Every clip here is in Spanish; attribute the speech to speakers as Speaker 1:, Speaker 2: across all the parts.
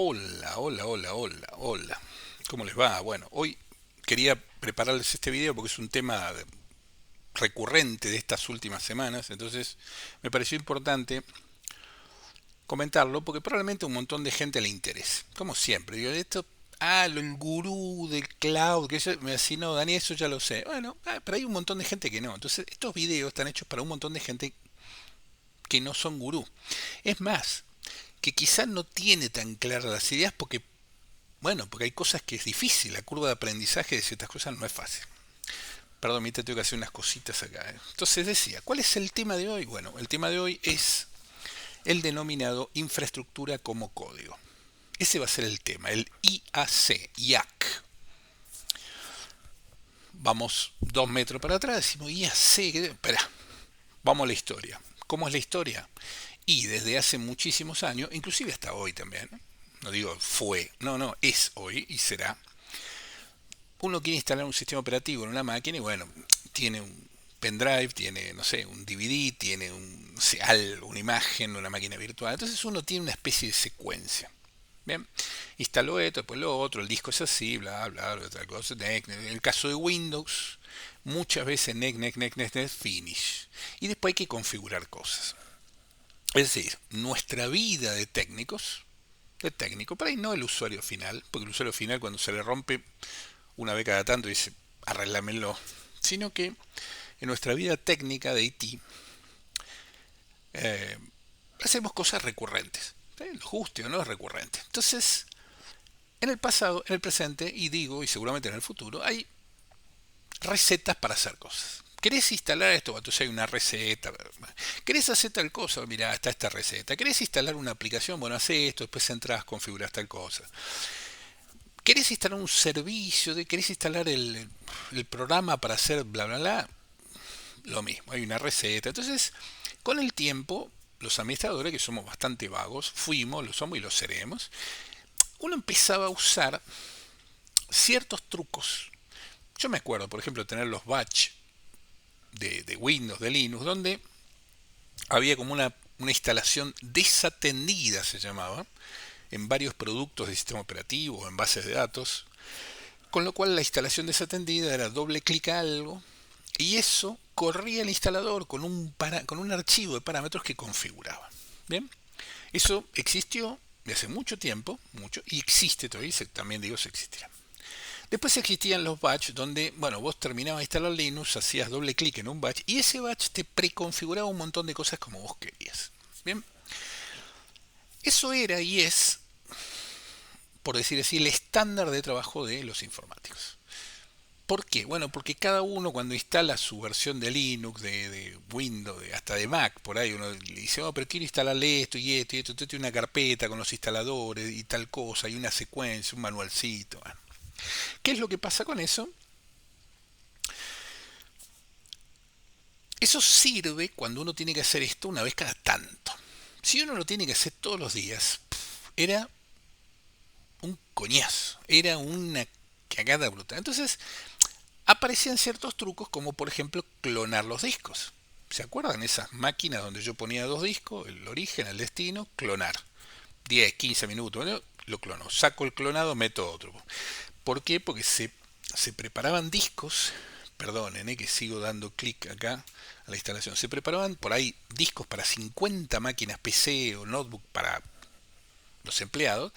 Speaker 1: Hola, hola, hola, hola, hola. ¿Cómo les va? Bueno, hoy quería prepararles este video porque es un tema recurrente de estas últimas semanas, entonces me pareció importante comentarlo porque probablemente a un montón de gente le interese. Como siempre, digo, esto, el gurú del cloud, que eso, me decía, no, Dani, eso ya lo sé. Bueno, pero hay un montón de gente que no. Entonces, estos videos están hechos para un montón de gente que no son gurú. Es más, que quizás no tiene tan claras las ideas porque bueno, porque hay cosas que es difícil, la curva de aprendizaje de ciertas cosas no es fácil. Perdón, me tengo que hacer unas cositas acá. Entonces decía, ¿cuál es el tema de hoy? Bueno, el tema de hoy es el denominado infraestructura como código. Ese va a ser el tema, el IAC, IAC. Vamos 2 metros para atrás, decimos IAC, espera, vamos a la historia. ¿Cómo es la historia? Y desde hace muchísimos años, inclusive hasta hoy también, no digo fue, no, no, es hoy y será. Uno quiere instalar un sistema operativo en una máquina y bueno, tiene un pendrive, tiene, no sé, un DVD, tiene un, no sé, algo, una imagen, una máquina virtual. Entonces uno tiene una especie de secuencia. Bien, instaló esto, después lo otro, el disco es así, bla, bla, bla, otra cosa. En el caso de Windows, muchas veces next, next, next, next, next, finish. Y después hay que configurar cosas. Es decir, nuestra vida de técnico, por ahí no el usuario final, porque el usuario final cuando se le rompe una vez cada tanto dice, arreglámelo, sino que en nuestra vida técnica de IT eh, hacemos cosas recurrentes. ¿Sí? Lo justo o no es recurrente. Entonces, en el pasado, en el presente, y digo, y seguramente en el futuro, hay recetas para hacer cosas. ¿Querés instalar esto? Entonces hay una receta. ¿Querés hacer tal cosa? Mirá, está esta receta. ¿Querés instalar una aplicación? Bueno, hace esto, después entras, configuras tal cosa. ¿Querés instalar un servicio? ¿Querés instalar el programa para hacer bla, bla, bla? Lo mismo, hay una receta. Entonces, con el tiempo, los administradores, que somos bastante vagos, fuimos, lo somos y lo seremos, uno empezaba a usar ciertos trucos. Yo me acuerdo, por ejemplo, tener los batch de Windows, de Linux, donde había como una instalación desatendida, se llamaba, en varios productos de sistema operativo, en bases de datos, con lo cual la instalación desatendida era doble clic a algo, y eso corría el instalador con un archivo de parámetros que configuraba. Bien, eso existió de hace mucho tiempo, mucho, y existe todavía, también digo se existirá. Después existían los batch donde, bueno, vos terminabas de instalar Linux, hacías doble clic en un batch y ese batch te preconfiguraba un montón de cosas como vos querías. Bien, eso era y es, por decir así, el estándar de trabajo de los informáticos. ¿Por qué? Bueno, porque cada uno cuando instala su versión de Linux, de Windows, hasta de Mac, por ahí uno le dice, oh, pero quiero instalarle esto y esto y esto, entonces tiene una carpeta con los instaladores y tal cosa, y una secuencia, un manualcito. Bueno. ¿Qué es lo que pasa con eso? Eso sirve cuando uno tiene que hacer esto una vez cada tanto. Si uno lo tiene que hacer todos los días, era un coñazo, era una cagada brutal. Entonces, aparecían ciertos trucos como por ejemplo clonar los discos. ¿Se acuerdan esas máquinas donde yo ponía dos discos, el origen, el destino, clonar? 10, 15 minutos, bueno, lo clono. Saco el clonado, meto otro. ¿Por qué? Porque se preparaban discos, perdonen, que sigo dando clic acá a la instalación, se preparaban por ahí discos para 50 máquinas PC o notebook para los empleados,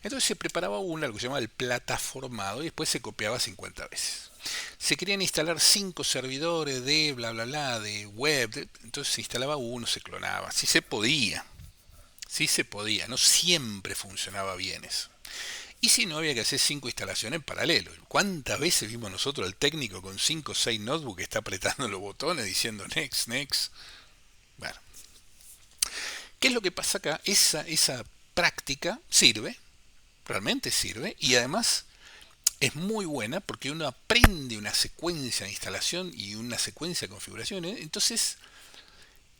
Speaker 1: entonces se preparaba una, lo que se llama el plataformado, y después se copiaba 50 veces. Se querían instalar 5 servidores de bla bla bla, de web, entonces se instalaba uno, se clonaba, si se podía, no siempre funcionaba bien eso. Y si no, había que hacer 5 instalaciones en paralelo. ¿Cuántas veces vimos nosotros al técnico con 5 o 6 notebooks que está apretando los botones diciendo next, next? Bueno, ¿qué es lo que pasa acá? Esa práctica sirve, realmente sirve, y además es muy buena porque uno aprende una secuencia de instalación y una secuencia de configuraciones. Entonces,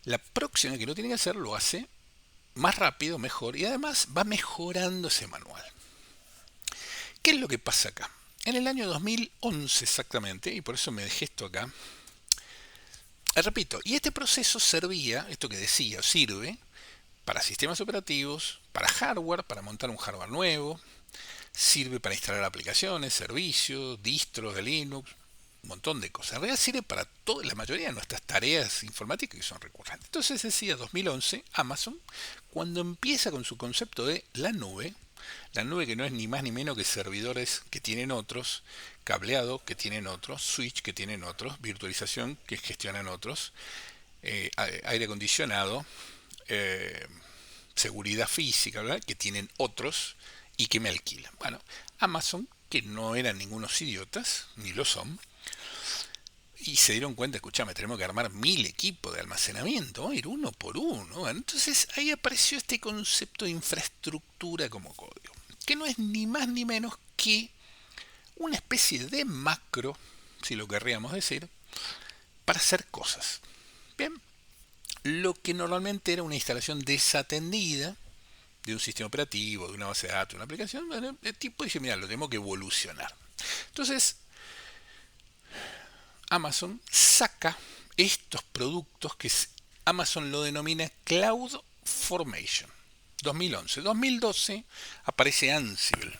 Speaker 1: la próxima que no tiene que hacer lo hace más rápido, mejor, y además va mejorando ese manual. ¿Qué es lo que pasa acá? En el año 2011 exactamente, y por eso me dejé esto acá, repito, y este proceso servía, esto que decía, sirve para sistemas operativos, para hardware, para montar un hardware nuevo, sirve para instalar aplicaciones, servicios, distros de Linux, un montón de cosas. En realidad sirve para toda la mayoría de nuestras tareas informáticas que son recurrentes. Entonces decía 2011 Amazon, cuando empieza con su concepto de la nube que no es ni más ni menos que servidores que tienen otros, cableado que tienen otros, switch que tienen otros, virtualización que gestionan otros, aire acondicionado, eh, seguridad física, ¿verdad? Que tienen otros y que me alquilan. Bueno, Amazon, que no eran ningunos idiotas, ni lo son, y se dieron cuenta, escuchame, tenemos que armar 1000 equipos de almacenamiento, vamos a ir uno por uno. Bueno, entonces ahí apareció este concepto de infraestructura como código, que no es ni más ni menos que una especie de macro, si lo querríamos decir, para hacer cosas. Bien, lo que normalmente era una instalación desatendida de un sistema operativo, de una base de datos, de una aplicación, bueno, el tipo dice, mira, lo tenemos que evolucionar. Entonces, Amazon saca estos productos que Amazon lo denomina Cloud Formation. 2011. 2012 aparece Ansible.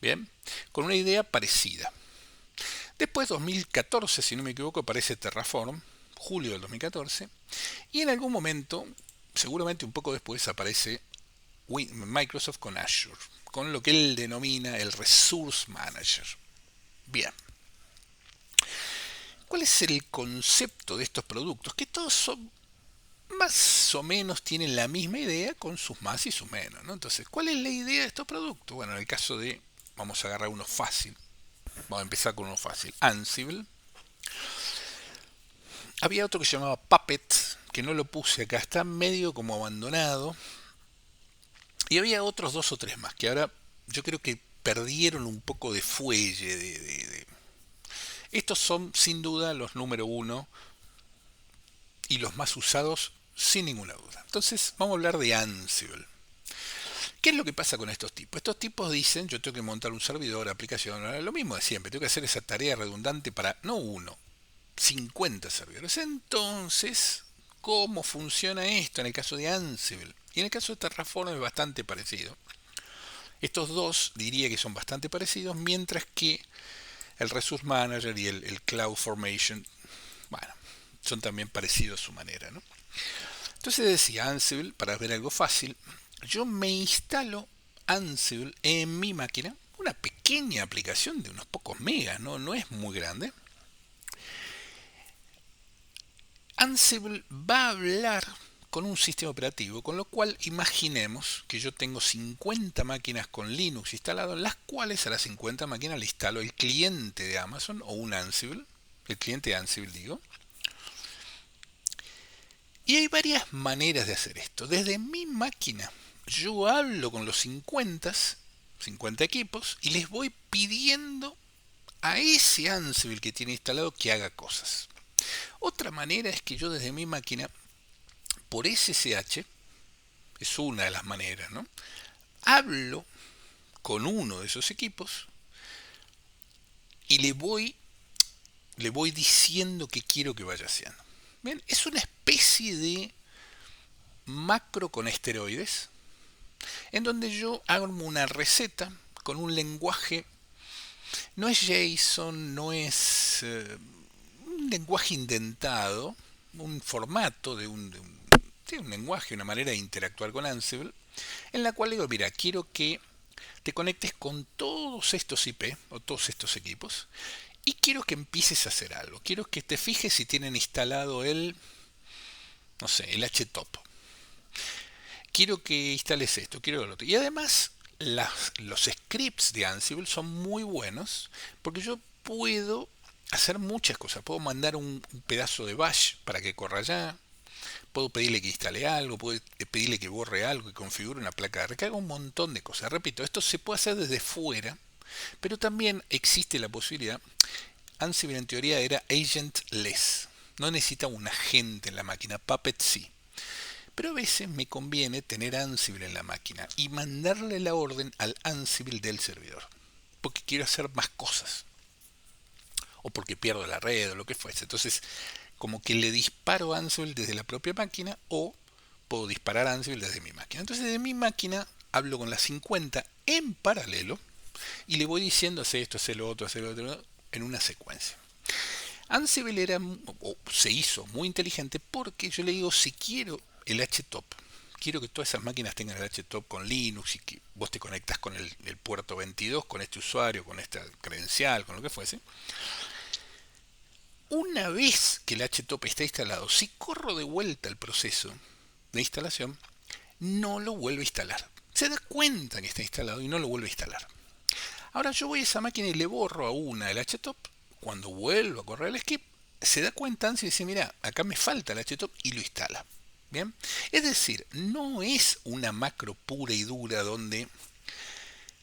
Speaker 1: Bien, con una idea parecida. Después, 2014, si no me equivoco, aparece Terraform, julio del 2014. Y en algún momento, seguramente un poco después, aparece Microsoft con Azure, con lo que él denomina el Resource Manager. Bien. ¿Cuál es el concepto de estos productos? Que todos son más o menos tienen la misma idea con sus más y sus menos, ¿no? Entonces, ¿cuál es la idea de estos productos? Bueno, en el caso de, vamos a agarrar uno fácil, vamos a empezar con uno fácil, Ansible. Había otro que se llamaba Puppet, que no lo puse acá, está medio como abandonado. Y había otros dos o tres más, que ahora yo creo que perdieron un poco de fuelle. Estos son sin duda los número uno y los más usados sin ninguna duda. Entonces vamos a hablar de Ansible. ¿Qué es lo que pasa con estos tipos? Estos tipos dicen, yo tengo que montar un servidor, aplicación, lo mismo de siempre, tengo que hacer esa tarea redundante para, no uno, 50 servidores. Entonces, ¿cómo funciona esto en el caso de Ansible? Y en el caso de Terraform es bastante parecido. Estos dos diría que son bastante parecidos, mientras que el Resource Manager y el Cloud Formation, bueno, son también parecidos a su manera, ¿no? Entonces decía Ansible, para ver algo fácil, yo me instalo Ansible en mi máquina, una pequeña aplicación de unos pocos megas, no es muy grande. Ansible va a hablar con un sistema operativo, con lo cual imaginemos que yo tengo 50 máquinas con Linux instalado, en las cuales a las 50 máquinas le instalo el cliente de Amazon o un Ansible, el cliente de Ansible digo. Y hay varias maneras de hacer esto. Desde mi máquina yo hablo con los 50 equipos y les voy pidiendo a ese Ansible que tiene instalado que haga cosas. Otra manera es que yo desde mi máquina, por SSH, es una de las maneras, ¿no? Hablo con uno de esos equipos y le voy diciendo qué quiero que vaya haciendo. Bien, es una especie de macro con esteroides, en donde yo hago una receta con un lenguaje, no es JSON, no es un lenguaje indentado, un formato de un lenguaje, una manera de interactuar con Ansible, en la cual digo, mira, quiero que te conectes con todos estos IP o todos estos equipos y quiero que empieces a hacer algo. Quiero que te fijes si tienen instalado no sé, el HTOP. Quiero que instales esto, quiero lo otro. Y además, los scripts de Ansible son muy buenos porque yo puedo hacer muchas cosas. Puedo mandar un pedazo de bash para que corra allá. Puedo pedirle que instale algo, puedo pedirle que borre algo, que configure una placa de recarga, un montón de cosas. Repito, esto se puede hacer desde fuera, pero también existe la posibilidad. Ansible en teoría era agentless. No necesita un agente en la máquina. Puppet sí. Pero a veces me conviene tener Ansible en la máquina y mandarle la orden al Ansible del servidor. Porque quiero hacer más cosas. O porque pierdo la red o lo que fuese. Entonces, como que le disparo a Ansible desde la propia máquina o puedo disparar Ansible desde mi máquina. Entonces de mi máquina hablo con la 50 en paralelo y le voy diciendo hace esto, hace lo otro, en una secuencia. Ansible se hizo muy inteligente porque yo le digo, si quiero el HTOP, quiero que todas esas máquinas tengan el HTOP con Linux y que vos te conectas con el puerto 22, con este usuario, con esta credencial, con lo que fuese. Una vez que el HTOP está instalado, si corro de vuelta el proceso de instalación, no lo vuelve a instalar. Se da cuenta que está instalado y no lo vuelve a instalar. Ahora yo voy a esa máquina y le borro a una el HTOP. Cuando vuelvo a correr el skip, se da cuenta y dice, mira, acá me falta el HTOP y lo instala. Bien, es decir, no es una macro pura y dura donde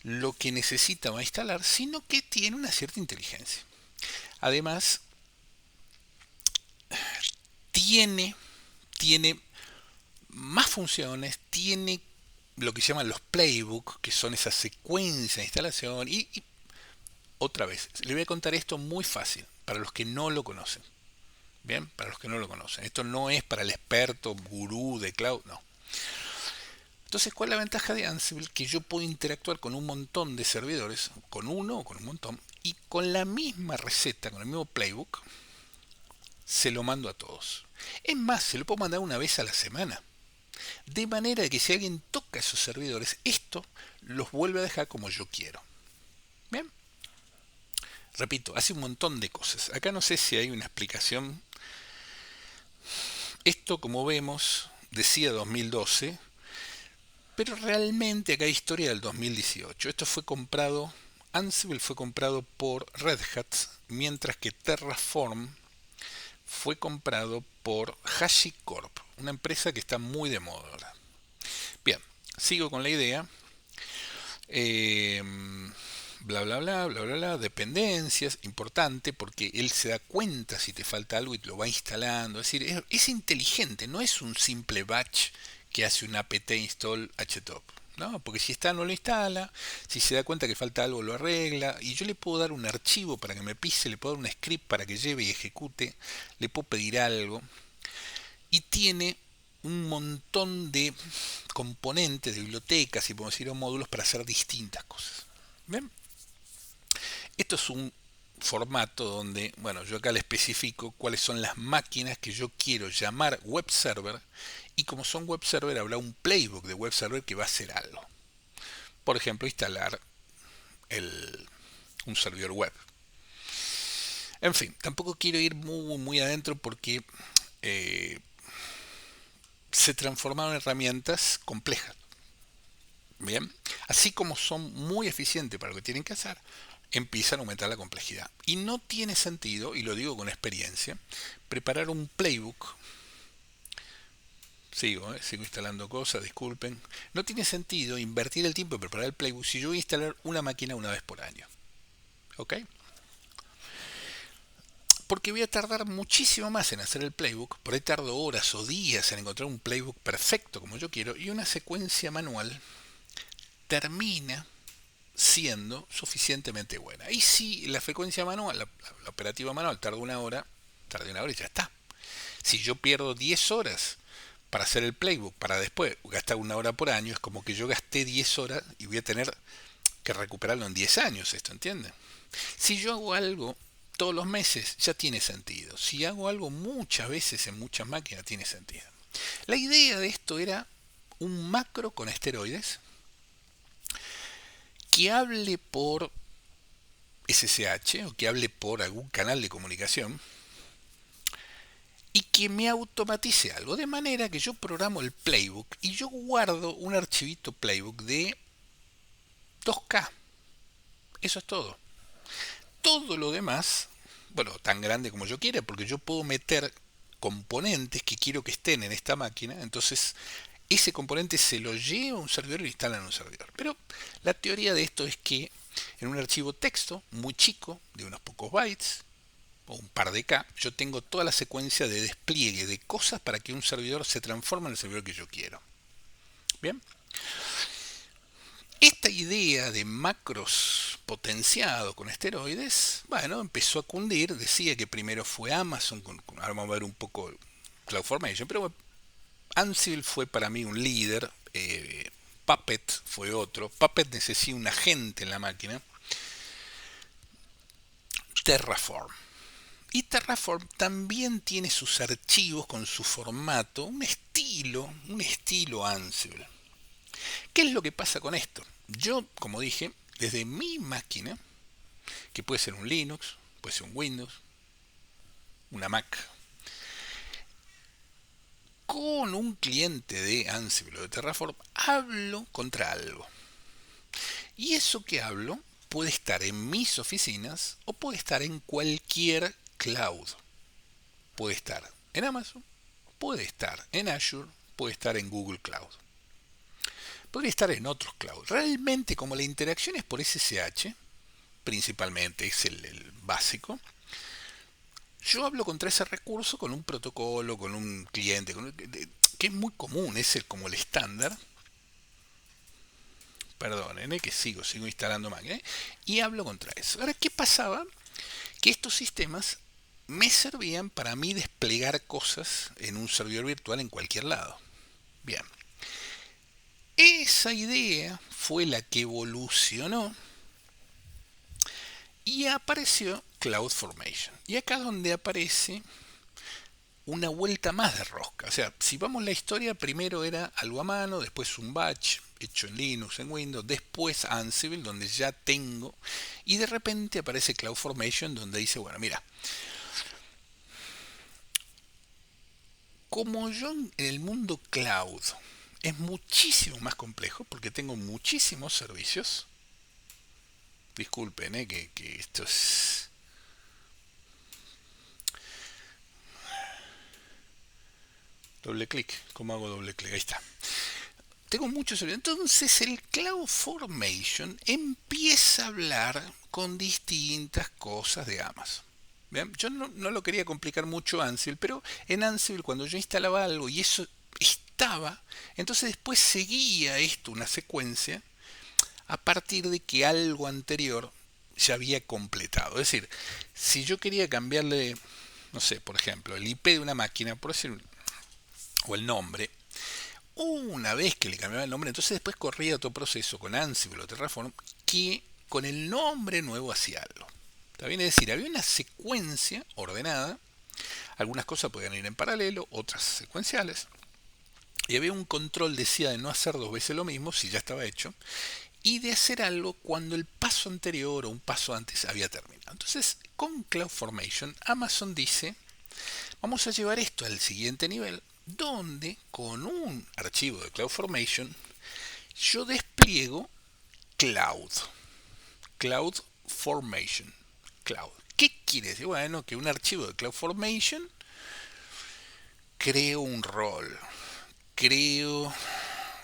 Speaker 1: lo que necesita va a instalar, sino que tiene una cierta inteligencia. Además, tiene más funciones, tiene lo que se llaman los playbooks, que son esas secuencias de instalación. Y otra vez, le voy a contar esto muy fácil, para los que no lo conocen. Bien, para los que no lo conocen. Esto no es para el experto gurú de cloud, no. Entonces, ¿cuál es la ventaja de Ansible? Que yo puedo interactuar con un montón de servidores, con uno o con un montón, y con la misma receta, con el mismo playbook, se lo mando a todos. Es más, se lo puedo mandar una vez a la semana. De manera que si alguien toca esos servidores, esto los vuelve a dejar como yo quiero. Bien. Repito, hace un montón de cosas. Acá no sé si hay una explicación. Esto, como vemos, decía 2012, pero realmente acá hay historia del 2018. Esto fue comprado, Ansible fue comprado por Red Hat, mientras que Terraform fue comprado por HashiCorp, una empresa que está muy de moda ahora. Bien, sigo con la idea. Bla bla bla bla bla bla, dependencias, importante porque él se da cuenta si te falta algo y te lo va instalando. Es decir, es inteligente, no es un simple batch que hace un apt install htop. ¿No? Porque si está no lo instala, si se da cuenta que falta algo lo arregla, y yo le puedo dar un archivo para que me pise, le puedo dar un script para que lleve y ejecute, le puedo pedir algo, y tiene un montón de componentes, de bibliotecas y podemos decir o módulos para hacer distintas cosas. ¿Ven? Esto es un formato donde, bueno, yo acá le especifico cuáles son las máquinas que yo quiero llamar web server, y como son web server habrá un playbook de web server que va a hacer algo. Por ejemplo, instalar un servidor web. En fin, tampoco quiero ir muy adentro porque se transformaron en herramientas complejas. Bien, así como son muy eficientes para lo que tienen que hacer, empiezan a aumentar la complejidad. Y no tiene sentido, y lo digo con experiencia, preparar un playbook. Sigo instalando cosas, disculpen. No tiene sentido invertir el tiempo en preparar el playbook si yo voy a instalar una máquina una vez por año. ¿Ok? Porque voy a tardar muchísimo más en hacer el playbook, por ahí tardo horas o días en encontrar un playbook perfecto como yo quiero, y una secuencia manual termina siendo suficientemente buena. Y si la frecuencia manual, la operativa manual tarda una hora y ya está. Si yo pierdo 10 horas para hacer el playbook, para después gastar una hora por año, es como que yo gasté 10 horas y voy a tener que recuperarlo en 10 años, ¿esto entiende? Si yo hago algo todos los meses, ya tiene sentido. Si hago algo muchas veces en muchas máquinas, tiene sentido. La idea de esto era un macro con esteroides que hable por SSH o que hable por algún canal de comunicación y que me automatice algo, de manera que yo programo el playbook y yo guardo un archivito playbook de 2K. Eso es todo. Todo lo demás, bueno, tan grande como yo quiera, porque yo puedo meter componentes que quiero que estén en esta máquina, entonces ese componente se lo lleva a un servidor y lo instala en un servidor. Pero la teoría de esto es que en un archivo texto muy chico, de unos pocos bytes, o un par de K, yo tengo toda la secuencia de despliegue de cosas para que un servidor se transforme en el servidor que yo quiero. Bien. Esta idea de macros potenciados con esteroides, bueno, empezó a cundir. Decía que primero fue Amazon, ahora vamos a ver un poco CloudFormation, pero Ansible fue para mí un líder, Puppet fue otro. Puppet necesita un agente en la máquina. Terraform. Y Terraform también tiene sus archivos con su formato, un estilo Ansible. ¿Qué es lo que pasa con esto? Yo, como dije, desde mi máquina, que puede ser un Linux, puede ser un Windows, una Mac, con un cliente de Ansible o de Terraform, hablo contra algo. Y eso que hablo puede estar en mis oficinas o puede estar en cualquier cloud. Puede estar en Amazon, puede estar en Azure, puede estar en Google Cloud. Podría estar en otros clouds. Realmente, como la interacción es por SSH, principalmente es el básico, yo hablo contra ese recurso con un protocolo, con un cliente, que es muy común, es como el estándar. Perdonen, que sigo instalando máquinas, y hablo contra eso. Ahora, ¿qué pasaba? Que estos sistemas me servían para mí desplegar cosas en un servidor virtual en cualquier lado. Bien. Esa idea fue la que evolucionó y apareció CloudFormation. Y acá es donde aparece una vuelta más de rosca. O sea, si vamos a la historia, primero era algo a mano, después un batch hecho en Linux, en Windows, después Ansible, donde ya tengo, y de repente aparece CloudFormation, donde dice, bueno, mira, como yo en el mundo cloud es muchísimo más complejo, porque tengo muchísimos servicios, disculpen, que esto es... Doble clic, ¿cómo hago doble clic? Ahí está. Tengo muchos servicios. Entonces el CloudFormation empieza a hablar con distintas cosas de Amazon. ¿Bien? Yo no lo quería complicar mucho Ansible, pero en Ansible cuando yo instalaba algo y eso estaba, entonces después seguía esto, una secuencia, a partir de que algo anterior ya había completado. Es decir, si yo quería cambiarle, no sé, por ejemplo, el IP de una máquina, por decir, o el nombre, una vez que le cambiaba el nombre, entonces después corría otro proceso con Ansible o Terraform que con el nombre nuevo hacía algo. ¿Está bien? Es decir, había una secuencia ordenada, algunas cosas podían ir en paralelo, otras secuenciales, y había un control, decía, de no hacer dos veces lo mismo si ya estaba hecho, y de hacer algo cuando el paso anterior o un paso antes había terminado. Entonces, con CloudFormation, Amazon dice, vamos a llevar esto al siguiente nivel, donde con un archivo de CloudFormation yo despliego Cloud. CloudFormation. Cloud. ¿Qué quiere decir? Bueno, que un archivo de CloudFormation creo un rol, creo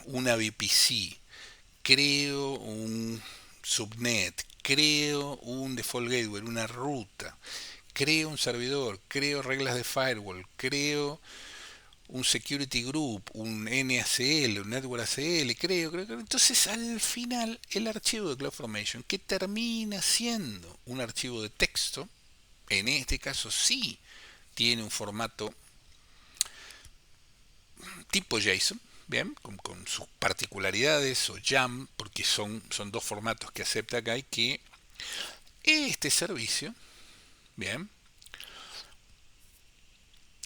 Speaker 1: una VPC, creo un subnet, creo un default gateway, una ruta, creo un servidor, creo reglas de firewall, creo un security group, un NACL, un network ACL, creo. Entonces, al final, el archivo de CloudFormation, que termina siendo un archivo de texto, en este caso sí tiene un formato tipo JSON, bien, con sus particularidades, o YAM, porque son dos formatos que acepta acá, y que este servicio, bien,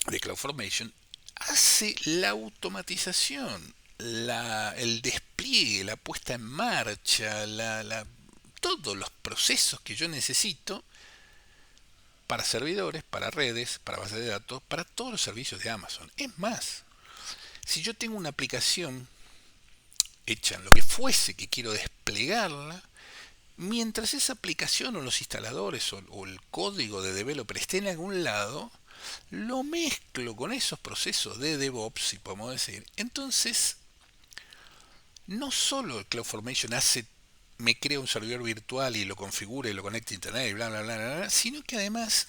Speaker 1: de CloudFormation hace la automatización, el despliegue, la puesta en marcha, todos los procesos que yo necesito para servidores, para redes, para bases de datos, para todos los servicios de Amazon. Es más, si yo tengo una aplicación hecha en lo que fuese que quiero desplegarla, mientras esa aplicación o los instaladores o el código de developer esté en algún lado, lo mezclo con esos procesos de DevOps, si podemos decir. Entonces, no solo el CloudFormation me crea un servidor virtual y lo configura y lo conecta a internet y bla bla bla bla, sino que además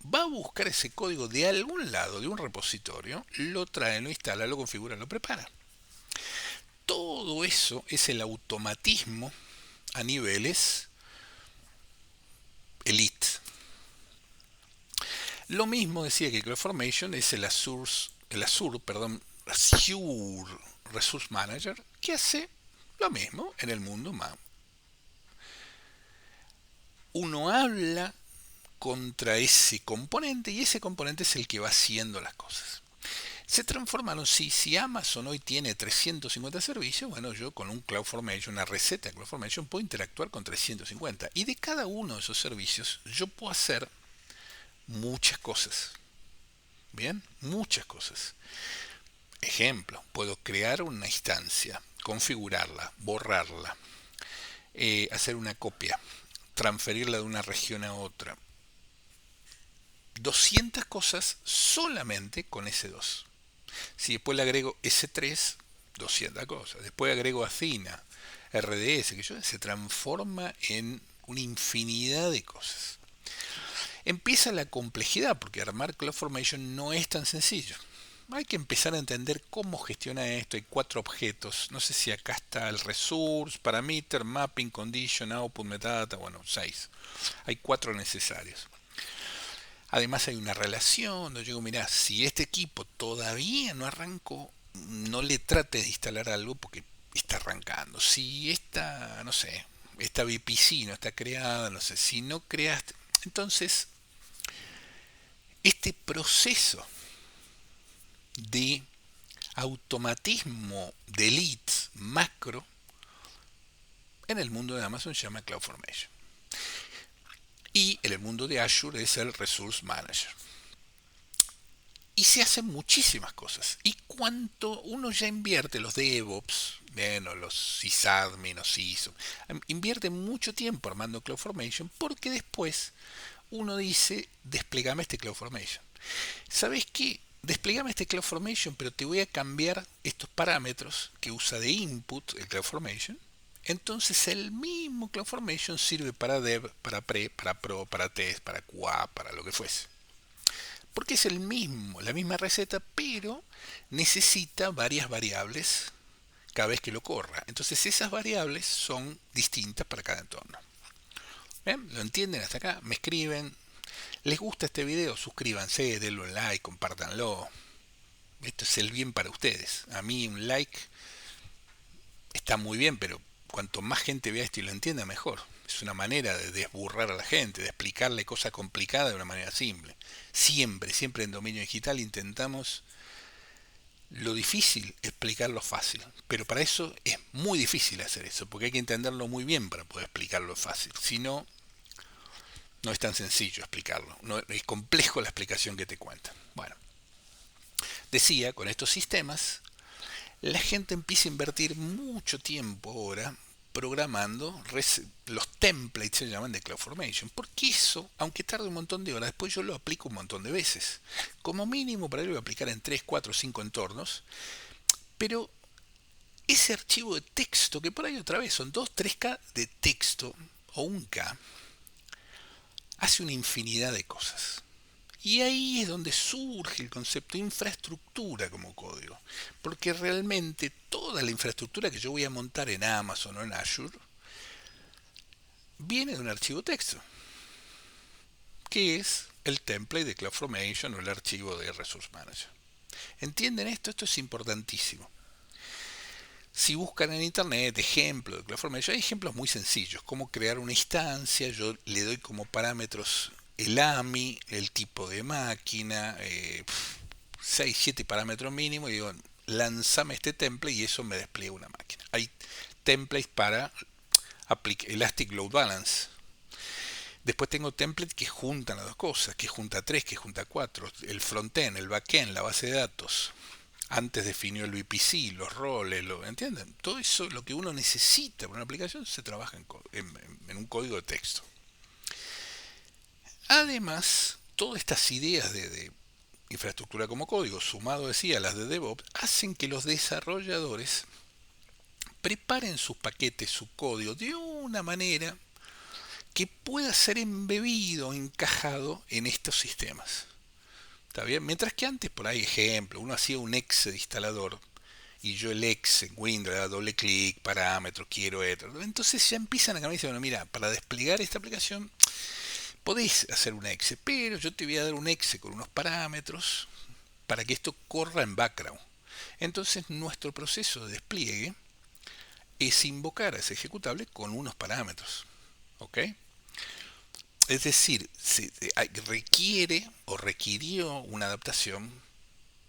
Speaker 1: va a buscar ese código de algún lado, de un repositorio, lo trae, lo instala, lo configura, lo prepara. Todo eso es el automatismo a niveles elite. Lo mismo decía que CloudFormation es el Azure Azure Resource Manager, que hace lo mismo en el mundo más. Uno habla contra ese componente y ese componente es el que va haciendo las cosas. Se transformaron, si Amazon hoy tiene 350 servicios, bueno, yo con un CloudFormation, una receta de CloudFormation, puedo interactuar con 350. Y de cada uno de esos servicios yo puedo hacer muchas cosas. Bien, muchas cosas. Ejemplo, puedo crear una instancia, configurarla, borrarla, hacer una copia, transferirla de una región a otra. 200 cosas solamente con S2. Si después le agrego S3, 200 cosas. Después agrego Athena, RDS, que yo, se transforma en una infinidad de cosas. Empieza la complejidad, porque armar CloudFormation no es tan sencillo. Hay que empezar a entender cómo gestiona esto. Hay 4 objetos. No sé si acá está el resource, parameter, mapping, condition, output, metadata. Bueno, 6. Hay 4 necesarios. Además hay una relación. Yo digo, mira, si este equipo todavía no arrancó, no le trates de instalar algo porque está arrancando. Si esta, no sé, esta VPC no está creada, no sé, si no creaste. Entonces, este proceso de automatismo de leads macro en el mundo de Amazon se llama CloudFormation. Y en el mundo de Azure es el Resource Manager. Y se hacen muchísimas cosas. Y cuanto uno ya invierte, los DevOps, bueno, los sysadmin o CISO, invierte mucho tiempo armando CloudFormation porque después uno dice, desplegame este CloudFormation. ¿Sabes qué? Desplegame este CloudFormation, pero te voy a cambiar estos parámetros que usa de input el CloudFormation. Entonces el mismo CloudFormation sirve para dev, para pre, para pro, para test, para QA, para lo que fuese. Porque es el mismo, la misma receta, pero necesita varias variables cada vez que lo corra. Entonces esas variables son distintas para cada entorno. ¿Bien? ¿Lo entienden hasta acá? Me escriben. ¿Les gusta este video? Suscríbanse, denle un like, compártanlo. Esto es el bien para ustedes. A mí un like está muy bien, pero cuanto más gente vea esto y lo entienda, mejor. Es una manera de desburrar a la gente, de explicarle cosas complicadas de una manera simple. Siempre en dominio digital intentamos lo difícil, explicarlo fácil. Pero para eso es muy difícil hacer eso, porque hay que entenderlo muy bien para poder explicarlo fácil. Si no, no es tan sencillo explicarlo. No, es complejo la explicación que te cuentan. Bueno, decía, con estos sistemas, la gente empieza a invertir mucho tiempo ahora programando los templates, se llaman, de CloudFormation. Porque eso, aunque tarde un montón de horas, después yo lo aplico un montón de veces. Como mínimo, para ello lo voy a aplicar en 3, 4, 5 entornos. Pero ese archivo de texto, que por ahí otra vez son 2, 3K de texto, o 1K, hace una infinidad de cosas. Y ahí es donde surge el concepto de infraestructura como código. Porque realmente toda la infraestructura que yo voy a montar en Amazon o en Azure viene de un archivo texto, que es el template de CloudFormation o el archivo de Resource Manager. ¿Entienden esto? Esto es importantísimo. Si buscan en internet ejemplos de CloudFormation, hay ejemplos muy sencillos. Cómo crear una instancia, yo le doy como parámetros el AMI, el tipo de máquina, 6, 7 parámetros mínimos, y digo, lanzame este template y eso me despliega una máquina. Hay templates para Elastic Load Balance. Después tengo templates que juntan las dos cosas, que junta 3, que junta 4, el frontend, el backend, la base de datos. Antes definió el VPC, los roles, ¿entienden? Todo eso, lo que uno necesita para una aplicación, se trabaja en un código de texto. Además, todas estas ideas de infraestructura como código, sumado, decía, a las de DevOps, hacen que los desarrolladores preparen sus paquetes, su código, de una manera que pueda ser embebido, encajado en estos sistemas. ¿Está bien? Mientras que antes, por ahí, ejemplo, uno hacía un exe de instalador y yo el exe en Windows le da doble clic, parámetros, quiero esto. Entonces ya empiezan a cambiar y dicen, bueno, mira, para desplegar esta aplicación podéis hacer un exe, pero yo te voy a dar un exe con unos parámetros para que esto corra en background. Entonces nuestro proceso de despliegue es invocar a ese ejecutable con unos parámetros. ¿Ok? Es decir, requiere o requirió una adaptación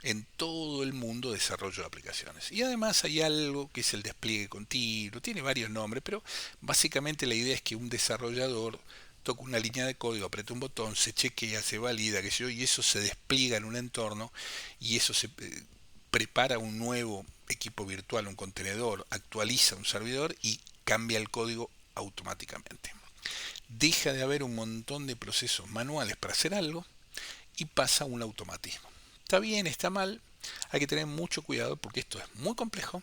Speaker 1: en todo el mundo de desarrollo de aplicaciones. Y además hay algo que es el despliegue continuo, tiene varios nombres, pero básicamente la idea es que un desarrollador toca una línea de código, aprieta un botón, se chequea, se valida, qué sé yo, y eso se despliega en un entorno y eso se prepara un nuevo equipo virtual, un contenedor, actualiza un servidor y cambia el código automáticamente. Deja de haber un montón de procesos manuales para hacer algo y pasa a un automatismo. Está bien, está mal, hay que tener mucho cuidado porque esto es muy complejo.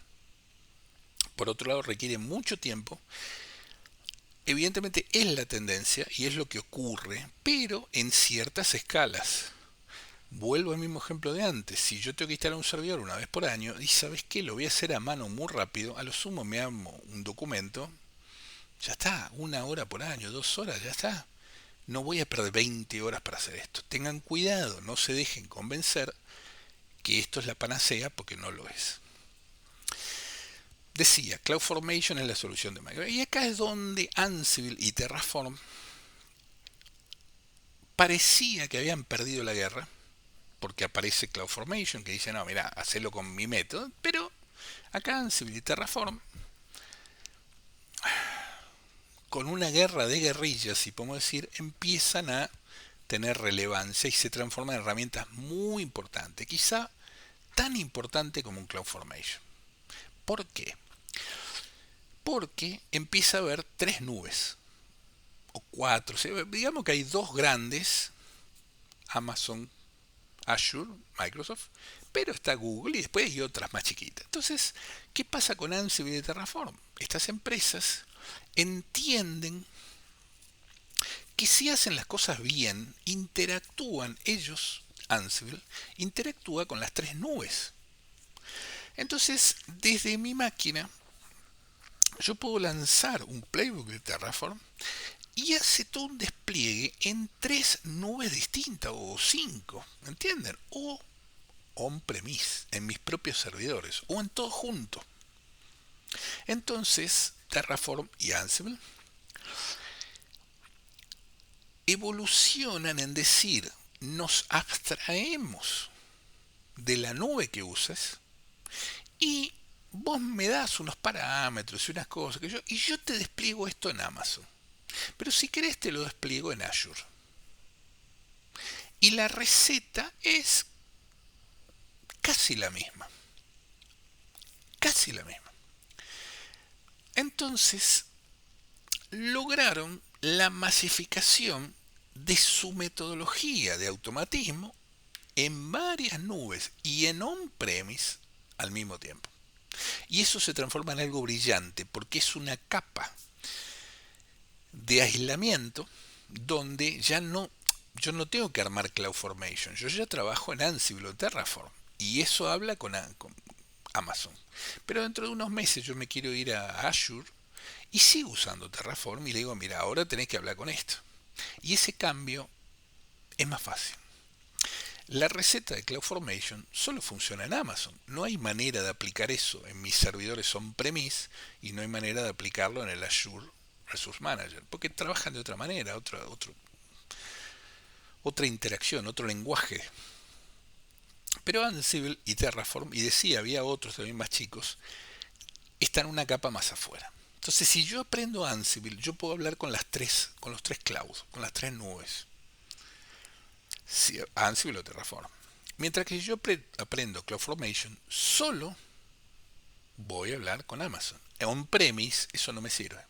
Speaker 1: Por otro lado, requiere mucho tiempo. Evidentemente es la tendencia y es lo que ocurre, pero en ciertas escalas. Vuelvo al mismo ejemplo de antes. Si yo tengo que instalar un servidor una vez por año, y sabes qué, lo voy a hacer a mano muy rápido, a lo sumo me hago un documento, ya está, 1 hora por año, 2 horas, ya está. No voy a perder 20 horas para hacer esto. Tengan cuidado, no se dejen convencer que esto es la panacea porque no lo es. Decía, CloudFormation es la solución de Microsoft. Y acá es donde Ansible y Terraform parecía que habían perdido la guerra, porque aparece CloudFormation que dice, no, mira, hacelo con mi método, pero acá Ansible y Terraform, con una guerra de guerrillas, si podemos decir, empiezan a tener relevancia y se transforman en herramientas muy importantes, quizá tan importante como un CloudFormation. ¿Por qué? Porque empieza a haber 3 nubes, o 4, digamos que hay 2 grandes, Amazon, Azure, Microsoft, pero está Google y después hay otras más chiquitas. Entonces, ¿qué pasa con Ansible y Terraform? Estas empresas entienden que si hacen las cosas bien, interactúan ellos, Ansible, interactúa con las 3 nubes. Entonces, desde mi máquina, yo puedo lanzar un playbook de Terraform y hace todo un despliegue en 3 nubes distintas o 5, ¿entienden? O on-premise, en mis propios servidores, o en todo junto. Entonces, Terraform y Ansible evolucionan en decir, nos abstraemos de la nube que uses y vos me das unos parámetros y unas cosas que y yo te despliego esto en Amazon. Pero si querés te lo despliego en Azure. Y la receta es casi la misma. Casi la misma. Entonces, lograron la masificación de su metodología de automatismo en varias nubes y en on-premise al mismo tiempo. Y eso se transforma en algo brillante porque es una capa de aislamiento donde ya no, yo no tengo que armar CloudFormation, yo ya trabajo en Ansible o Terraform y eso habla con Amazon. Pero dentro de unos meses yo me quiero ir a Azure y sigo usando Terraform y le digo, mira, ahora tenés que hablar con esto. Y ese cambio es más fácil. La receta de CloudFormation solo funciona en Amazon. No hay manera de aplicar eso en mis servidores on-premise y no hay manera de aplicarlo en el Azure Resource Manager, porque trabajan de otra manera, otra interacción, otro lenguaje. Pero Ansible y Terraform, y decía, había otros también más chicos, están una capa más afuera. Entonces, si yo aprendo Ansible, yo puedo hablar con los tres clouds, con las 3 nubes. Ansible o Terraform. Mientras que yo aprendo CloudFormation, solo voy a hablar con Amazon. On-premise, eso no me sirve.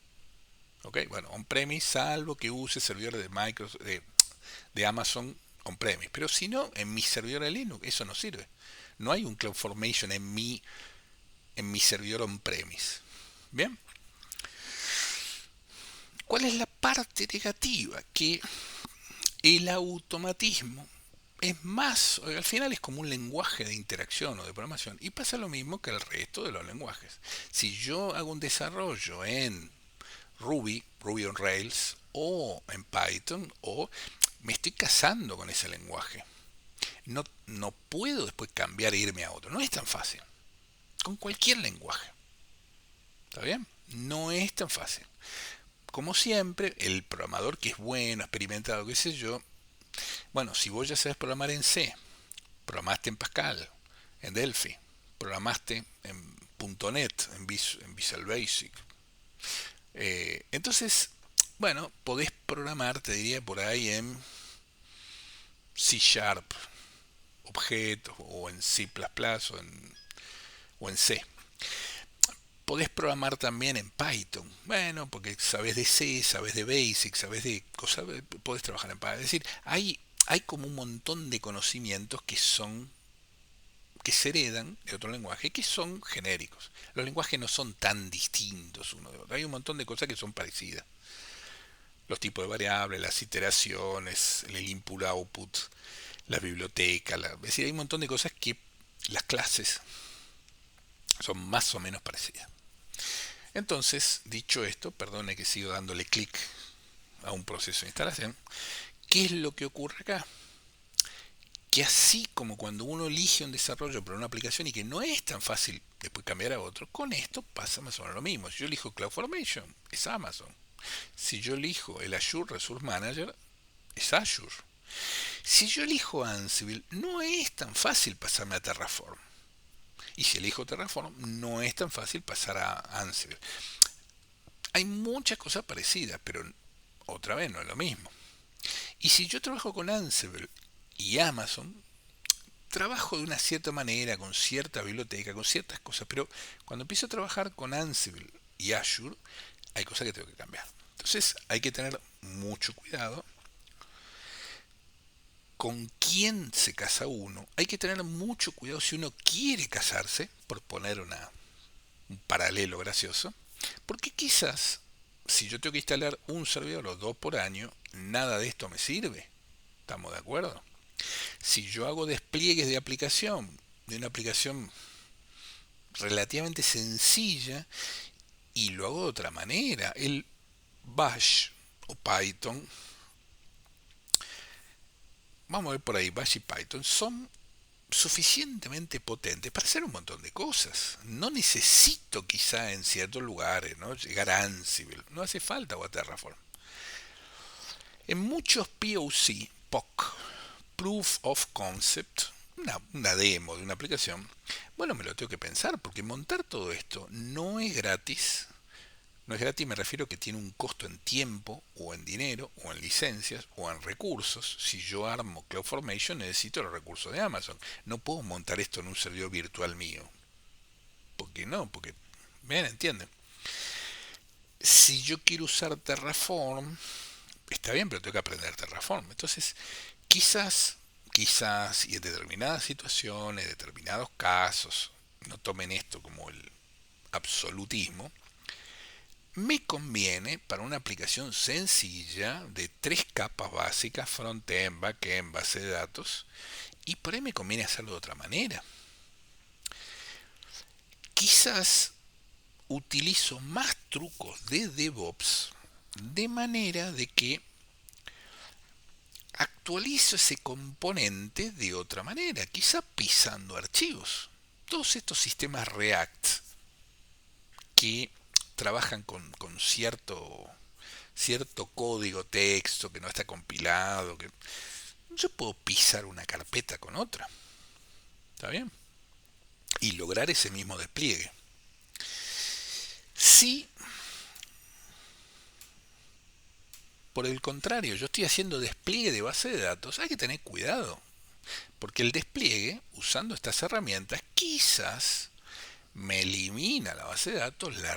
Speaker 1: ¿Ok? Bueno, on-premise, salvo que use servidores de Microsoft, de Amazon on-premise. Pero si no, en mi servidor de Linux, eso no sirve. No hay un CloudFormation en mi servidor on-premise. Bien. ¿Cuál es la parte negativa? Que el automatismo es más, al final es como un lenguaje de interacción o de programación y pasa lo mismo que el resto de los lenguajes. Si yo hago un desarrollo en Ruby on Rails o en Python o me estoy casando con ese lenguaje, no puedo después cambiar e irme a otro, no es tan fácil. con cualquier lenguaje. ¿Está bien? No es tan fácil. Como siempre, el programador que es bueno, experimentado, qué sé yo, bueno, si vos ya sabes programar en C, programaste en Pascal, en Delphi, programaste en .NET, en Visual Basic, entonces, bueno, podés programar, te diría, por ahí en C Sharp, objetos, o en C++, o en C. Podés programar también en Python. Bueno, porque sabes de C, sabes de Basic, sabes de cosas, podés trabajar en Python. Es decir, hay como un montón de conocimientos que se heredan de otro lenguaje, que son genéricos. Los lenguajes no son tan distintos uno de otro. Hay un montón de cosas que son parecidas. Los tipos de variables, las iteraciones, el input-output, las bibliotecas. Es decir, hay un montón de cosas que las clases son más o menos parecidas. Entonces, dicho esto, perdone que sigo dándole clic a un proceso de instalación. ¿Qué es lo que ocurre acá? Que así como cuando uno elige un desarrollo para una aplicación y que no es tan fácil después cambiar a otro, con esto pasa más o menos lo mismo. Si yo elijo CloudFormation, es Amazon. Si yo elijo el Azure Resource Manager, es Azure. Si yo elijo Ansible, no es tan fácil pasarme a Terraform. Y si elijo Terraform, no es tan fácil pasar a Ansible. Hay muchas cosas parecidas, pero otra vez no es lo mismo. Y si yo trabajo con Ansible y Amazon, trabajo de una cierta manera, con cierta biblioteca, con ciertas cosas, pero cuando empiezo a trabajar con Ansible y Azure, hay cosas que tengo que cambiar. Entonces hay que tener mucho cuidado con quién se casa uno. Hay que tener mucho cuidado si uno quiere casarse, por poner un paralelo gracioso, porque quizás si yo tengo que instalar un servidor o dos por año, nada de esto me sirve. ¿Estamos de acuerdo? Si yo hago despliegues de una aplicación relativamente sencilla, y lo hago de otra manera, el Bash o Python, vamos a ver por ahí, Bash y Python son suficientemente potentes para hacer un montón de cosas. No necesito quizá en ciertos lugares, ¿no?, llegar a Ansible, no hace falta o a Terraform. En muchos POC, Proof of Concept, una demo de una aplicación, bueno, me lo tengo que pensar, porque montar todo esto no es gratis. No es gratis, me refiero que tiene un costo en tiempo, o en dinero, o en licencias, o en recursos. Si yo armo CloudFormation, necesito los recursos de Amazon. No puedo montar esto en un servidor virtual mío. ¿Por qué no? Porque, bien, entienden. Si yo quiero usar Terraform, está bien, pero tengo que aprender Terraform. Entonces, quizás, y en determinadas situaciones, determinados casos, no tomen esto como el absolutismo, me conviene para una aplicación sencilla de tres capas básicas, front-end, back-end, base de datos, y por ahí me conviene hacerlo de otra manera. Quizás utilizo más trucos de DevOps de manera de que actualizo ese componente de otra manera, quizá pisando archivos. Todos estos sistemas React que trabajan con cierto código texto que no está compilado, que yo puedo pisar una carpeta con otra, ¿está bien? Y lograr ese mismo despliegue. Si por el contrario yo estoy haciendo despliegue de base de datos, hay que tener cuidado, porque el despliegue, usando estas herramientas, quizás me elimina la base de datos, la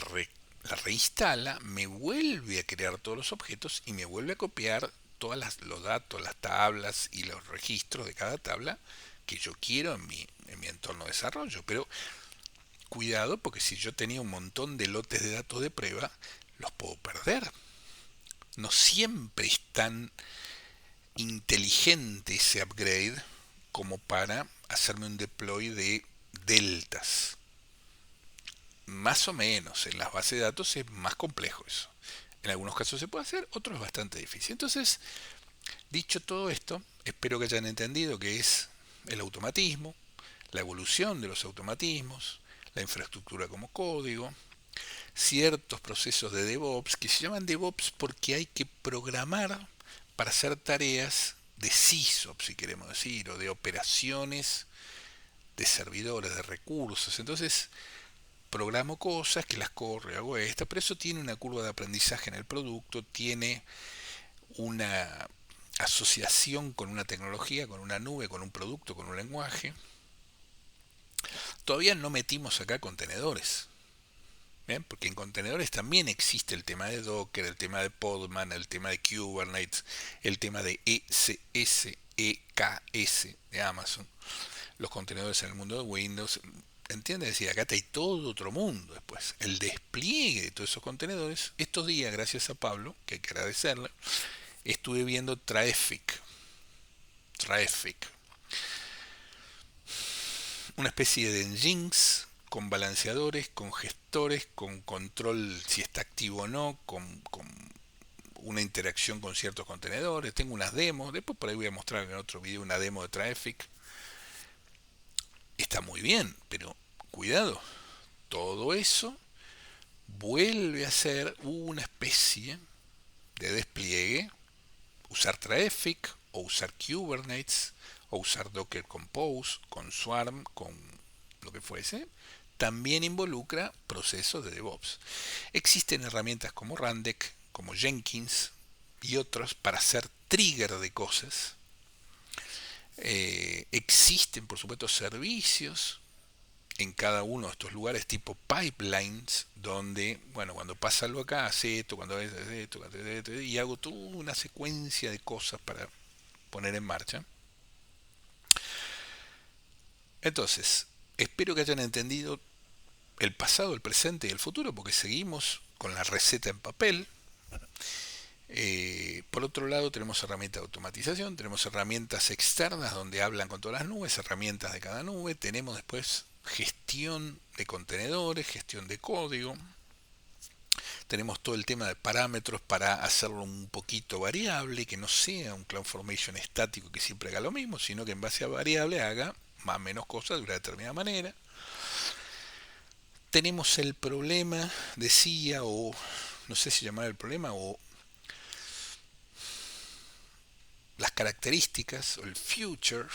Speaker 1: reinstala, me vuelve a crear todos los objetos y me vuelve a copiar todos los datos, las tablas y los registros de cada tabla que yo quiero en mi entorno de desarrollo. Pero cuidado, porque si yo tenía un montón de lotes de datos de prueba, los puedo perder. No siempre es tan inteligente ese upgrade como para hacerme un deploy de deltas. Más o menos, en las bases de datos es más complejo eso. En algunos casos se puede hacer, otros es bastante difícil. Entonces, dicho todo esto, espero que hayan entendido que es el automatismo, la evolución de los automatismos, la infraestructura como código, ciertos procesos de DevOps, que se llaman DevOps porque hay que programar para hacer tareas de SysOps, si queremos decir, o de operaciones de servidores, de recursos. Entonces, programo cosas que las corre, hago esto, pero eso tiene una curva de aprendizaje en el producto, tiene una asociación con una tecnología, con una nube, con un producto, con un lenguaje. Todavía no metimos acá contenedores. ¿Bien? Porque en contenedores también existe el tema de Docker, el tema de Podman, el tema de Kubernetes, el tema de ECS, EKS de Amazon, los contenedores en el mundo de Windows. ¿Entiendes? Es decir, acá hay todo otro mundo después. El despliegue de todos esos contenedores. Estos días, gracias a Pablo, que hay que agradecerle, estuve viendo Traeffic. Traeffic. Una especie de engines con balanceadores, con gestores, con control si está activo o no, con una interacción con ciertos contenedores. Tengo unas demos, después por ahí voy a mostrar en otro video una demo de Traeffic. Está muy bien, pero cuidado, todo eso vuelve a ser una especie de despliegue, usar Traeffic o usar Kubernetes o usar Docker Compose con Swarm, con lo que fuese, también involucra procesos de DevOps. Existen herramientas como Rundeck, como Jenkins y otros para hacer trigger de cosas. Existen, por supuesto, servicios en cada uno de estos lugares tipo pipelines donde, bueno, cuando pasa algo acá, hace esto, cuando hace esto, y hago toda una secuencia de cosas para poner en marcha. Entonces, espero que hayan entendido el pasado, el presente y el futuro, porque seguimos con la receta en papel. Por otro lado, tenemos herramientas de automatización, tenemos herramientas externas donde hablan con todas las nubes, herramientas de cada nube, tenemos después gestión de contenedores, gestión de código, tenemos todo el tema de parámetros para hacerlo un poquito variable, que no sea un CloudFormation estático que siempre haga lo mismo, sino que en base a variable haga más o menos cosas de una determinada manera. Tenemos el problema, decía, o no sé si llamar el problema, o las características, o el future,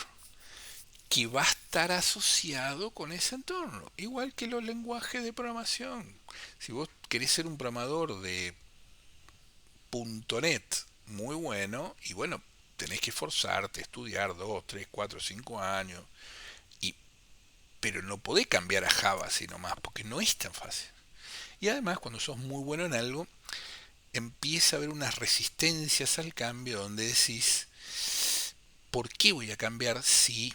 Speaker 1: que va a estar asociado con ese entorno, igual que los lenguajes de programación. Si vos querés ser un programador de .NET muy bueno, y bueno, tenés que esforzarte, estudiar 2 3 4 5 años, y, pero no podés cambiar a Java así nomás, porque no es tan fácil. Y además, cuando sos muy bueno en algo, empieza a haber unas resistencias al cambio donde decís, ¿por qué voy a cambiar si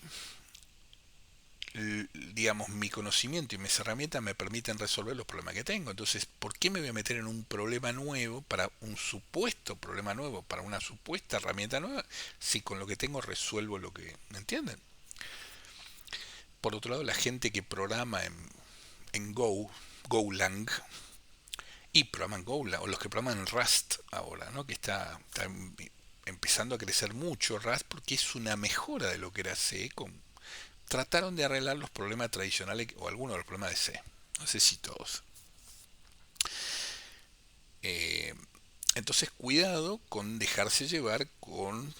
Speaker 1: digamos, mi conocimiento y mis herramientas me permiten resolver los problemas que tengo? Entonces, ¿por qué me voy a meter en un problema nuevo, para un supuesto problema nuevo, para una supuesta herramienta nueva, si con lo que tengo resuelvo lo que... ¿Me entienden? Por otro lado, la gente que programa en Go, Golang, y programan Golang, o los que programan Rust ahora, ¿no? Que está empezando a crecer mucho Rust porque es una mejora de lo que era C, trataron de arreglar los problemas tradicionales o algunos de los problemas de C. No sé si todos. Eh, entonces, cuidado con dejarse llevar con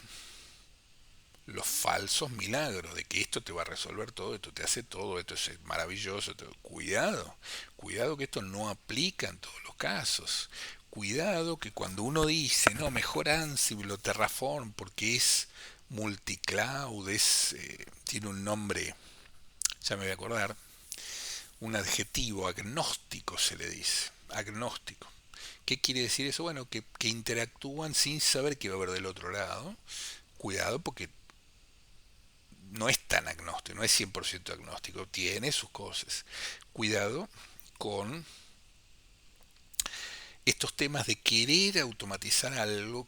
Speaker 1: los falsos milagros de que esto te va a resolver todo, esto te hace todo, esto es maravilloso. Cuidado, cuidado que esto no aplica en todos los casos. Cuidado que cuando uno dice, no, mejor Ansible o Terraform porque es multicloud, tiene un nombre, ya me voy a acordar, un adjetivo agnóstico se le dice, agnóstico. ¿Qué quiere decir eso? Bueno, que interactúan sin saber qué va a haber del otro lado. Cuidado porque no es tan agnóstico, no es 100% agnóstico, tiene sus cosas. Cuidado con estos temas de querer automatizar algo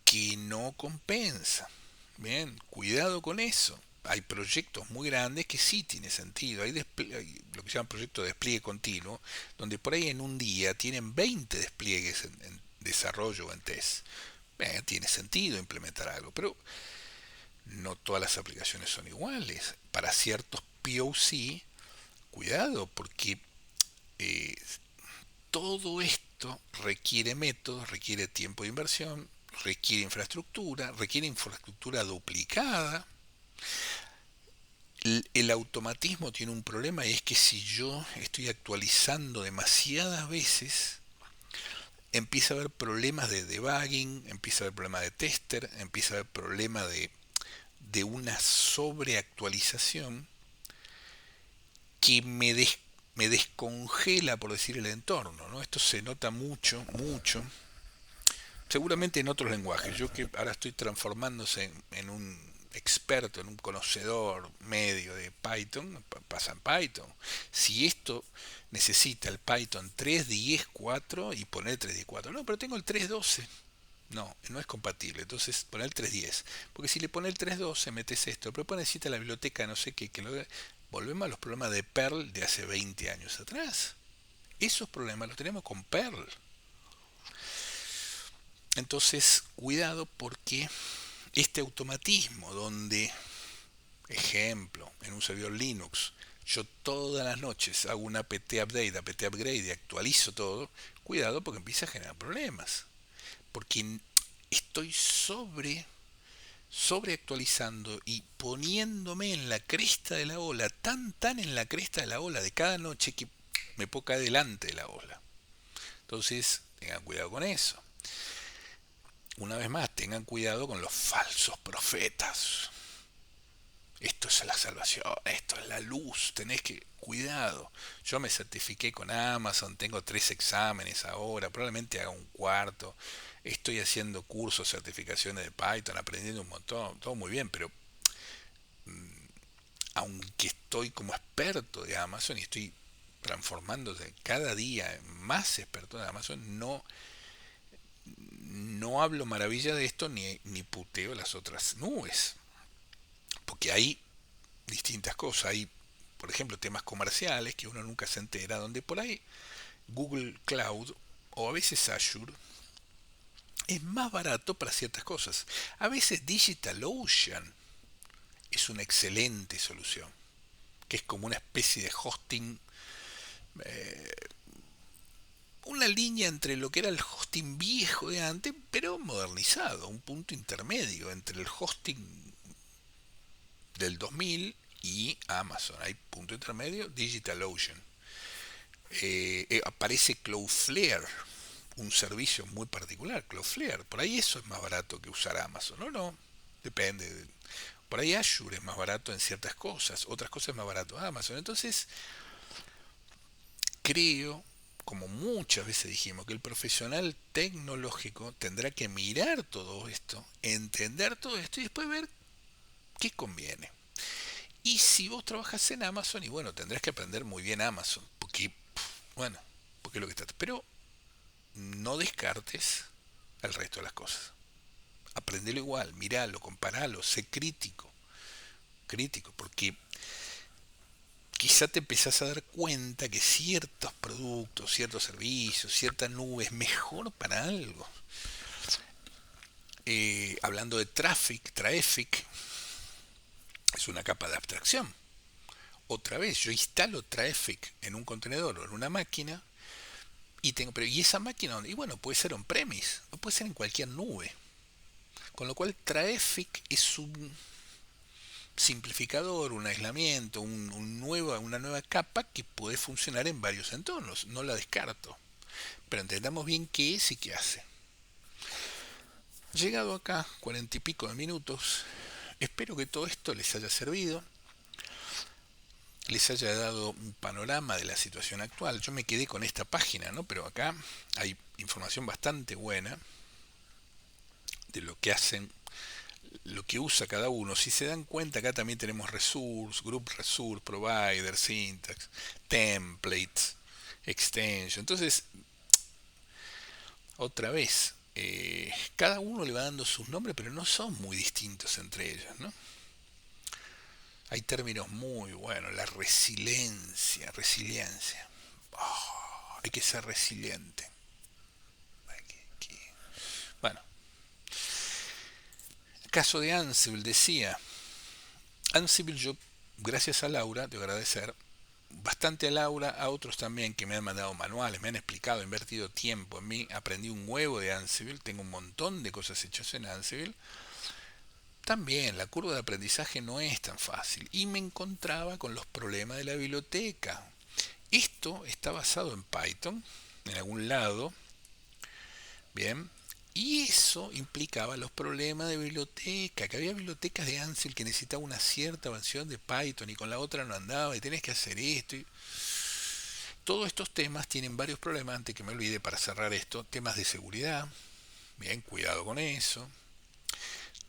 Speaker 1: que no compensa. Bien, cuidado con eso. Hay proyectos muy grandes que sí tiene sentido. Hay lo que se llama proyectos de despliegue continuo, donde por ahí en un día tienen 20 despliegues en desarrollo o en test. Tiene sentido implementar algo, pero no todas las aplicaciones son iguales. Para ciertos POC cuidado, porque eh, todo esto requiere métodos, requiere tiempo de inversión, requiere infraestructura duplicada. El automatismo tiene un problema, y es que si yo estoy actualizando demasiadas veces, empieza a haber problemas de debugging, empieza a haber problemas de tester, empieza a haber problemas de una sobreactualización que me descongela, por decir, el entorno, ¿no? Esto se nota mucho, mucho, seguramente en otros lenguajes. Yo que ahora estoy transformándose en un experto, en un conocedor medio de Python, pasa en Python. Si esto necesita el Python 3.10.4 y poner 3.10.4, no, pero tengo el 3.12. No, no es compatible. Entonces poner el 3.10. Porque si le pone el 3.12 metes esto. Pero después necesita la biblioteca no sé qué. Volvemos a los problemas de Perl de hace 20 años atrás. Esos problemas los tenemos con Perl. Entonces, cuidado, porque este automatismo donde, ejemplo, en un servidor Linux, yo todas las noches hago un apt update, apt upgrade y actualizo todo, cuidado porque empieza a generar problemas. Porque estoy sobreactualizando y poniéndome en la cresta de la ola, tan en la cresta de la ola de cada noche, que me puedo caer delante de la ola. Entonces, tengan cuidado con eso. Una vez más, tengan cuidado con los falsos profetas. Esto es la salvación, esto es la luz, tenés que cuidado. Yo me certifiqué con Amazon, tengo 3 exámenes ahora, probablemente haga un cuarto. Estoy haciendo cursos, certificaciones de Python, aprendiendo un montón, todo muy bien, pero aunque estoy como experto de Amazon y estoy transformándose cada día en más experto de Amazon, no hablo maravilla de esto ni puteo las otras nubes. Porque hay distintas cosas. Hay, por ejemplo, temas comerciales que uno nunca se entera, donde por ahí Google Cloud o a veces Azure es más barato para ciertas cosas. A veces DigitalOcean es una excelente solución, que es como una especie de hosting, eh, una línea entre lo que era el hosting viejo de antes, pero modernizado, un punto intermedio entre el hosting del 2000 y Amazon. Hay punto intermedio, DigitalOcean. Aparece Cloudflare, un servicio muy particular, Cloudflare. Por ahí eso es más barato que usar Amazon. No, depende. Por ahí Azure es más barato en ciertas cosas, otras cosas es más barato Amazon. Entonces, creo, como muchas veces dijimos, que el profesional tecnológico tendrá que mirar todo esto, entender todo esto y después ver qué conviene. Y si vos trabajas en Amazon, y bueno, tendrás que aprender muy bien Amazon, porque, bueno, porque es lo que está. Pero no descartes el resto de las cosas. Aprendelo igual, miralo, comparalo, sé crítico, porque quizá te empezás a dar cuenta que ciertos productos, ciertos servicios, cierta nube es mejor para algo. Hablando de traffic es una capa de abstracción. Otra vez, yo instalo Traffic en un contenedor o en una máquina ¿y esa máquina dónde? Y bueno, puede ser on-premise o puede ser en cualquier nube. Con lo cual Traffic es un simplificador, un aislamiento, una nueva capa que puede funcionar en varios entornos. No la descarto. Pero entendamos bien qué es y qué hace. Llegado acá, 40 y pico de minutos, espero que todo esto les haya servido, les haya dado un panorama de la situación actual. Yo me quedé con esta página, ¿no? Pero acá hay información bastante buena de lo que hacen, lo que usa cada uno. Si se dan cuenta, acá también tenemos resource, group resource, provider, syntax, templates, extension. Entonces, otra vez, cada uno le va dando sus nombres, pero no son muy distintos entre ellos, ¿no? Hay términos muy buenos, la resiliencia. Oh, hay que ser resiliente. Bueno, el caso de Ansible decía, Ansible, yo, gracias a Laura, te agradecer, bastante a Laura, a otros también que me han mandado manuales, me han explicado, he invertido tiempo en mí, aprendí un huevo de Ansible, tengo un montón de cosas hechas en Ansible. También la curva de aprendizaje no es tan fácil y me encontraba con los problemas de la biblioteca. Esto está basado en Python, en algún lado, bien, y eso implicaba los problemas de biblioteca, que había bibliotecas de Ansible que necesitaban una cierta versión de Python y con la otra no andaba y tenés que hacer esto. Todos estos temas tienen varios problemas, antes que me olvide para cerrar esto, temas de seguridad, bien, cuidado con eso,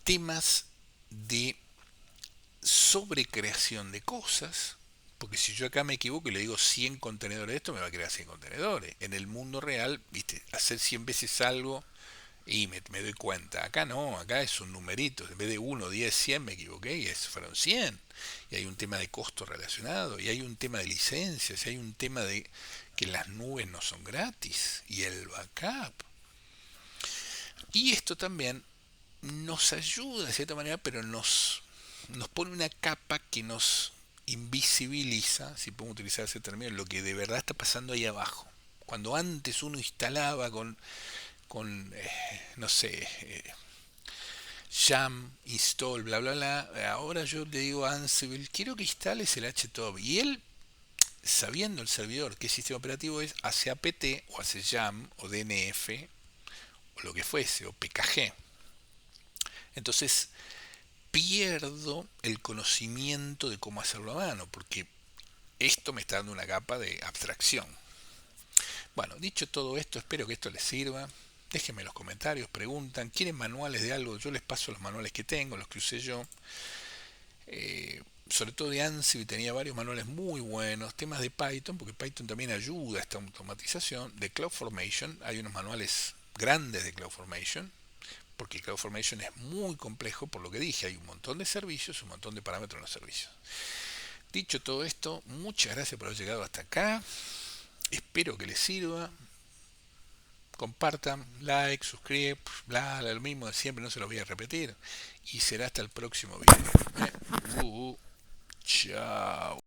Speaker 1: temas de sobrecreación de cosas, porque si yo acá me equivoco y le digo 100 contenedores de esto, me va a crear 100 contenedores. En el mundo real, viste, hacer 100 veces algo y me doy cuenta. Acá no, acá es un numerito. En vez de 1, 10, 100 me equivoqué y eso fueron 100. Y hay un tema de costo relacionado, y hay un tema de licencias, y hay un tema de que las nubes no son gratis, y el backup. Y esto también nos ayuda de cierta manera, pero nos pone una capa que nos invisibiliza, si podemos utilizar ese término, lo que de verdad está pasando ahí abajo. Cuando antes uno instalaba con no sé, yam, install, bla, bla, bla, ahora yo le digo a Ansible, quiero que instales el htop. Y él, sabiendo el servidor qué sistema operativo es, hace apt o hace yam o dnf o lo que fuese, o pkg. Entonces, pierdo el conocimiento de cómo hacerlo a mano, porque esto me está dando una capa de abstracción. Bueno, dicho todo esto, espero que esto les sirva. Déjenme en los comentarios, preguntan, ¿quieren manuales de algo? Yo les paso los manuales que tengo, los que usé yo. Sobre todo de Ansible tenía varios manuales muy buenos, temas de Python, porque Python también ayuda a esta automatización. De CloudFormation, hay unos manuales grandes de CloudFormation, porque CloudFormation es muy complejo, por lo que dije, hay un montón de servicios, un montón de parámetros en los servicios. Dicho todo esto, muchas gracias por haber llegado hasta acá, espero que les sirva, compartan, like, suscriban, bla, bla, lo mismo de siempre, no se los voy a repetir, y será hasta el próximo video. Chao.